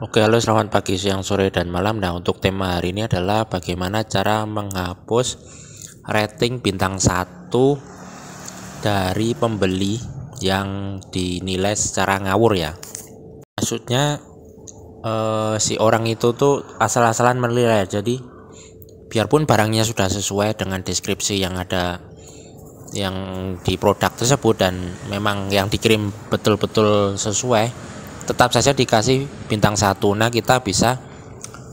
Oke, halo, selamat pagi, siang, sore, dan malam. Nah, untuk tema hari ini adalah bagaimana cara menghapus rating bintang 1 dari pembeli yang dinilai secara ngawur ya. Maksudnya si orang itu tuh asal-asalan menilai. Jadi biarpun barangnya sudah sesuai dengan deskripsi yang ada yang di produk tersebut dan memang yang dikirim betul-betul sesuai, tetap saja dikasih bintang 1. Nah, kita bisa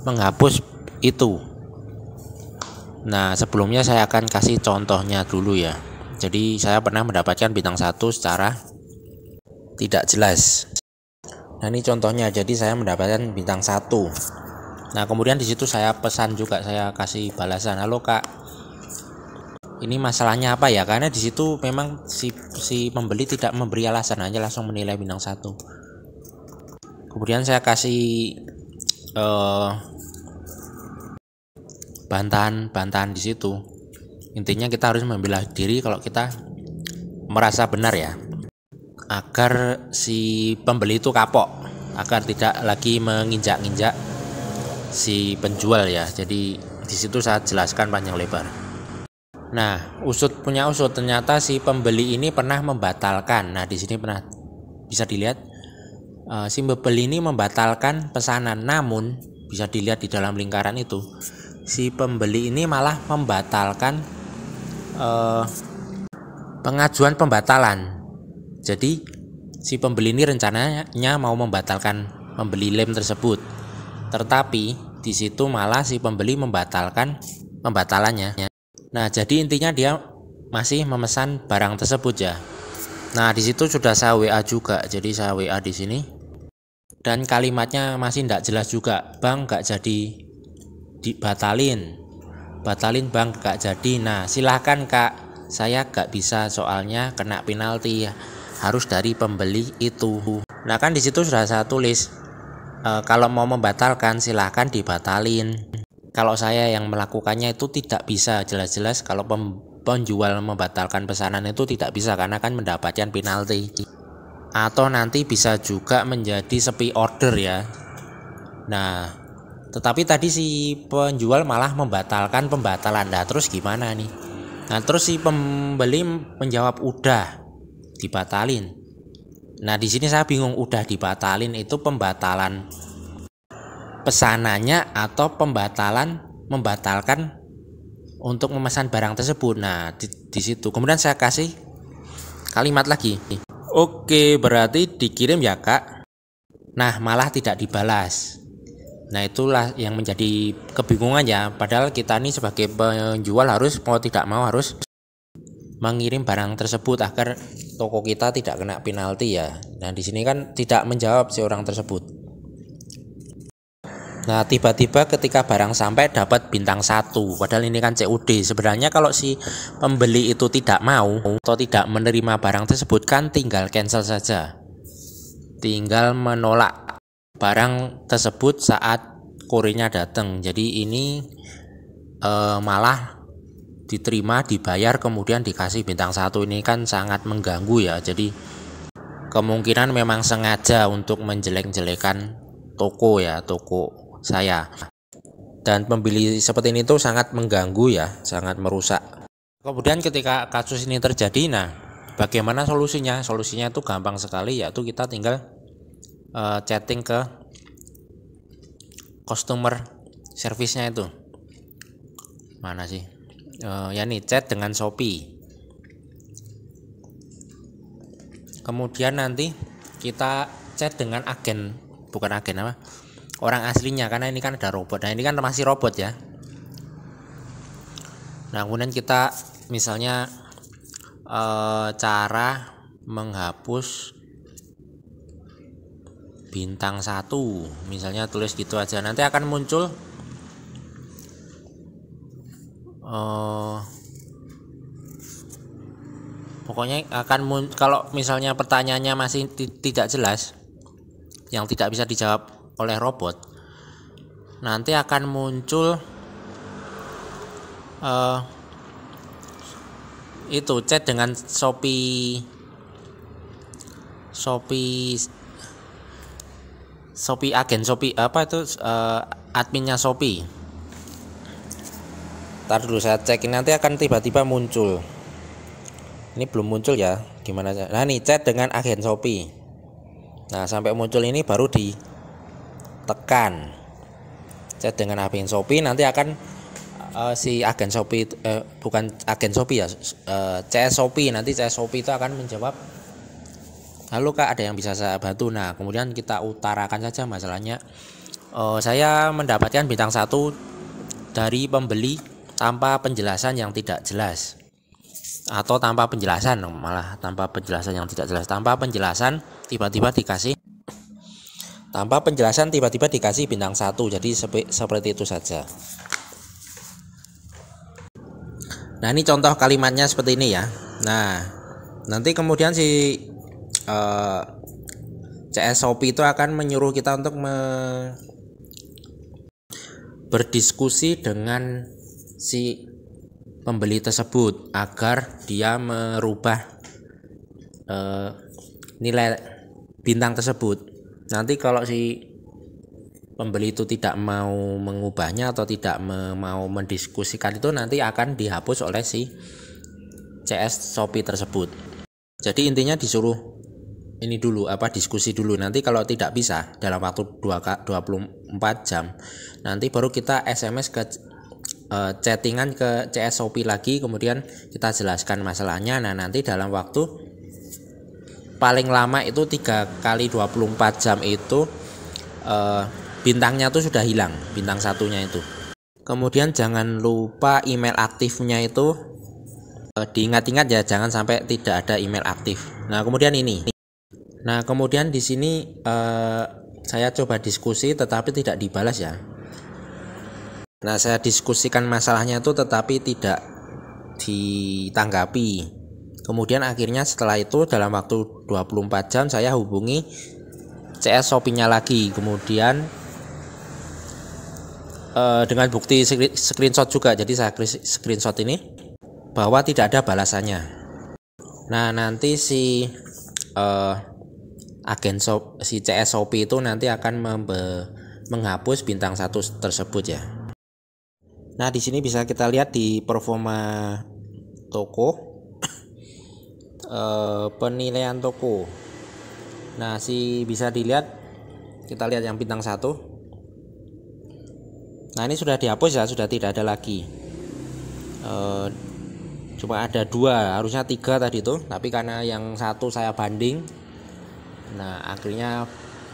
menghapus itu. Nah, sebelumnya saya akan kasih contohnya dulu ya. Jadi saya pernah mendapatkan bintang 1 secara tidak jelas. Nah, ini contohnya. Jadi saya mendapatkan bintang 1. Nah, kemudian di situ saya pesan juga, saya kasih balasan, "Halo Kak, ini masalahnya apa ya?" Karena di situ memang si pembeli tidak memberi alasan, hanya langsung menilai bintang 1. Kemudian saya kasih bantahan di situ. Intinya kita harus membela diri kalau kita merasa benar ya, agar si pembeli itu kapok, agar tidak lagi menginjak-injak si penjual ya. Jadi di situ saya jelaskan panjang lebar. Nah, usut ternyata si pembeli ini pernah membatalkan. Nah, di sini pernah bisa dilihat si pembeli ini membatalkan pesanan, namun bisa dilihat di dalam lingkaran itu si pembeli ini malah membatalkan pengajuan pembatalan. Jadi si pembeli ini rencananya mau membatalkan membeli lem tersebut, tetapi di situ malah si pembeli membatalkan pembatalannya. Nah, jadi intinya dia masih memesan barang tersebut ya. Nah, di situ sudah saya WA juga. Jadi saya WA di sini dan kalimatnya masih tidak jelas juga. "Bang, gak jadi dibatalin. Batalin Bang, gak jadi." Nah, silahkan Kak, saya gak bisa soalnya kena penalti, harus dari pembeli itu. Nah, kan di situ sudah saya tulis kalau mau membatalkan silahkan dibatalin. Kalau saya yang melakukannya itu tidak bisa, jelas-jelas kalau penjual membatalkan pesanan itu tidak bisa karena kan mendapatkan penalti. Atau nanti bisa juga menjadi sepi order ya. Nah, tetapi tadi si penjual malah membatalkan pembatalan. Nah, terus gimana nih? Nah, terus si pembeli menjawab udah dibatalin. Nah, di sini saya bingung, udah dibatalin itu pembatalan pesanannya atau membatalkan untuk memesan barang tersebut. Nah, di situ kemudian saya kasih kalimat lagi. "Oke, berarti dikirim ya Kak." Nah, malah tidak dibalas. Nah, itulah yang menjadi kebingungan ya. Padahal kita nih sebagai penjual harus mau tidak mau harus mengirim barang tersebut agar toko kita tidak kena penalti ya. Nah, di sini kan tidak menjawab si orang tersebut. Nah, tiba-tiba ketika barang sampai dapat bintang 1, padahal ini kan COD. Sebenarnya kalau si pembeli itu tidak mau atau tidak menerima barang tersebut kan tinggal cancel saja. Tinggal menolak barang tersebut saat kurirnya datang. Jadi ini malah diterima, dibayar, kemudian dikasih bintang 1. Ini kan sangat mengganggu ya. Jadi kemungkinan memang sengaja untuk menjelek-jelekan toko ya, toko saya. Dan pembeli seperti ini tuh sangat mengganggu ya, sangat merusak. Kemudian ketika kasus ini terjadi, nah bagaimana solusinya? Solusinya itu gampang sekali, yaitu kita tinggal chatting ke customer service-nya itu. Mana sih? Ya nih, chat dengan Shopee. Kemudian nanti kita chat dengan agen, bukan agen apa? Orang aslinya, karena ini kan ada robot. Nah, ini kan masih robot ya. Nah, kemudian kita misalnya cara menghapus bintang 1, misalnya tulis gitu aja. Nanti akan muncul pokoknya akan kalau misalnya pertanyaannya masih tidak jelas, yang tidak bisa dijawab oleh robot, nanti akan muncul itu chat dengan Shopee Shopee, agen Shopee apa itu, adminnya Shopee. Ntar dulu saya cek, nanti akan tiba-tiba muncul. Ini belum muncul ya, gimana? Nah nih, chat dengan agen Shopee. Nah sampai muncul ini baru ditekan chat dengan agen Shopee, nanti akan si agen Shopee, bukan agen Shopee ya, CS Shopee, nanti CS Shopee itu akan menjawab, halo Kak, ada yang bisa saya bantu. Nah kemudian kita utarakan saja masalahnya, saya mendapatkan bintang 1 dari pembeli tanpa penjelasan yang tidak jelas, atau tanpa penjelasan, malah tanpa penjelasan yang tidak jelas, tanpa penjelasan tiba-tiba dikasih bintang 1. Jadi seperti itu saja. Nah ini contoh kalimatnya seperti ini ya. Nah nanti kemudian si CS Shopee itu akan menyuruh kita untuk berdiskusi dengan si pembeli tersebut agar dia merubah nilai bintang tersebut. Nanti kalau si pembeli itu tidak mau mengubahnya atau tidak mau mendiskusikan itu, nanti akan dihapus oleh si CS Shopee tersebut. Jadi intinya disuruh ini dulu, diskusi dulu. Nanti kalau tidak bisa dalam waktu 24 jam, nanti baru kita SMS ke chattingan ke CS Shopee lagi, kemudian kita jelaskan masalahnya. Nah nanti dalam waktu paling lama itu 3 kali 24 jam itu bintangnya tuh sudah hilang, bintang 1-nya itu. Kemudian jangan lupa email aktifnya itu diingat-ingat ya, jangan sampai tidak ada email aktif. Nah kemudian ini, nah kemudian di sini saya coba diskusi tetapi tidak dibalas ya. Nah saya diskusikan masalahnya itu tetapi tidak ditanggapi. Kemudian akhirnya setelah itu dalam waktu 24 jam saya hubungi CS Shopee-nya lagi. Kemudian dengan bukti screenshot juga. Jadi saya screenshot ini bahwa tidak ada balasannya. Nah nanti si si CS Shopee itu nanti akan menghapus bintang 1 tersebut ya. Nah di sini bisa kita lihat di performa toko, penilaian toko. Nah bisa dilihat, kita lihat yang bintang 1. Nah ini sudah dihapus ya, sudah tidak ada lagi. Cuma ada 2, harusnya 3 tadi tuh, tapi karena yang 1 saya banding, nah akhirnya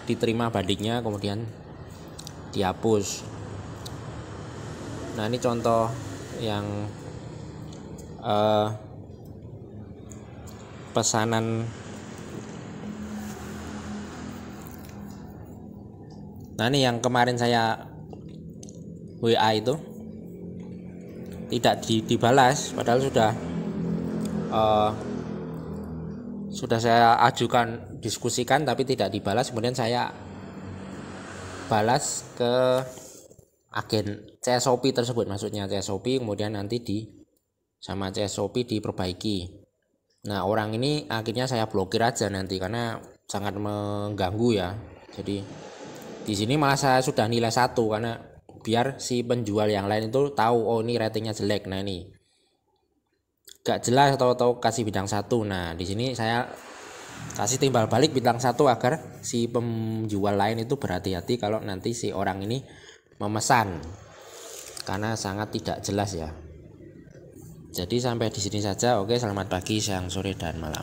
diterima bandingnya, kemudian dihapus. Nah ini contoh yang pesanan. Nah ini yang kemarin saya WA itu tidak dibalas, padahal sudah saya ajukan, diskusikan, tapi tidak dibalas. Kemudian saya balas ke agen CS Shopee tersebut, maksudnya CS Shopee, kemudian nanti sama CS Shopee diperbaiki. Nah orang ini akhirnya saya blokir aja nanti karena sangat mengganggu ya. Jadi di sini malah saya sudah nilai 1 karena biar si penjual yang lain itu tahu, oh ini ratingnya jelek. Nah ini gak jelas atau kasih bintang 1. Nah di sini saya kasih timbal balik bintang 1 agar si penjual lain itu berhati-hati kalau nanti si orang ini memesan, karena sangat tidak jelas ya. Jadi sampai di sini saja. Oke, selamat pagi, siang, sore, dan malam.